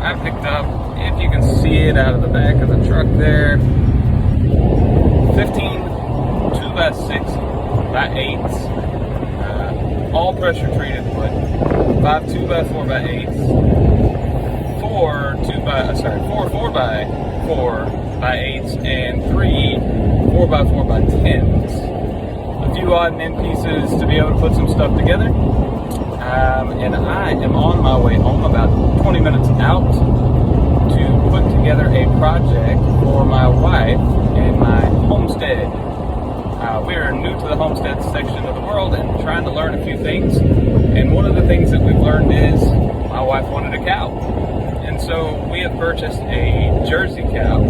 I picked up, if you can see it out of the back of the truck there, 15 2x6x8s, all pressure treated wood, 5 2x4x8s, 4 4x4x8s, and 3 4x4x10s. A few odd and end pieces to be able to put some stuff together. And I am on my way home, about 20 minutes out, to put together a project for my wife and my homestead. We are new to the homestead section of the world and trying to learn a few things. And one of the things that we've learned is my wife wanted a cow. And so we have purchased a Jersey cow.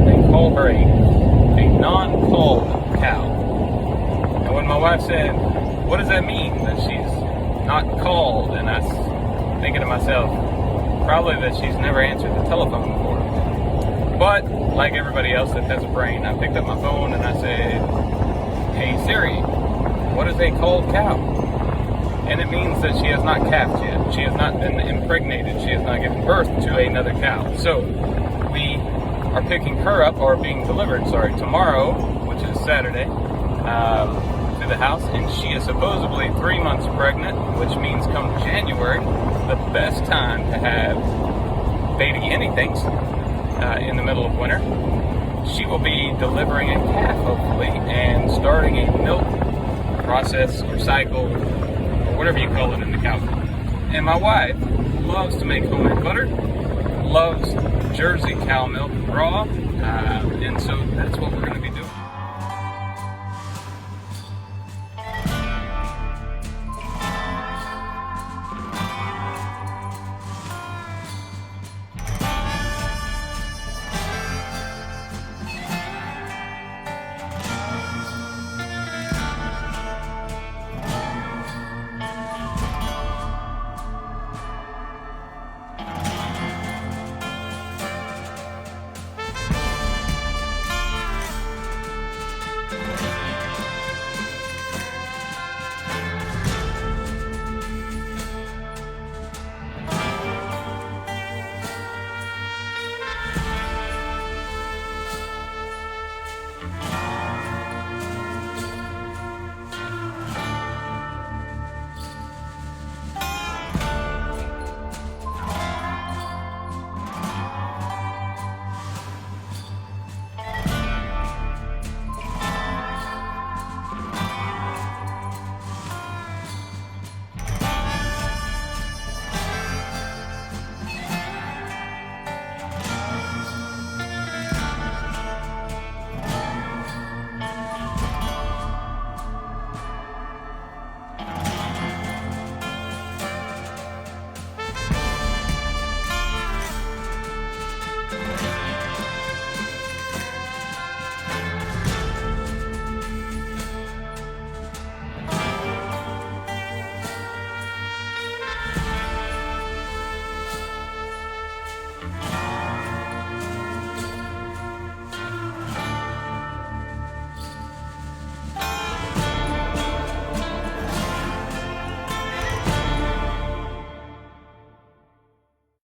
They call her a non-called cow. And when my wife said, "What does that mean, that she's not called?" And I was thinking to myself, probably that she's never answered the telephone before. But like everybody else that has a brain, I picked up my phone and I said, "Hey Siri, what is a called cow?" And it means that she has not calved yet. She has not been impregnated. She has not given birth to another cow. So we are picking her up, or being delivered, tomorrow, which is Saturday, to the house, and she is supposedly 3 months pregnant, which means come January, the best time to have baby anythings in the middle of winter, she will be delivering a calf, hopefully, and starting a milk process or cycle, or whatever you call it in the cow. And my wife loves to make homemade butter, loves Jersey cow milk raw, and so that's what we're going to be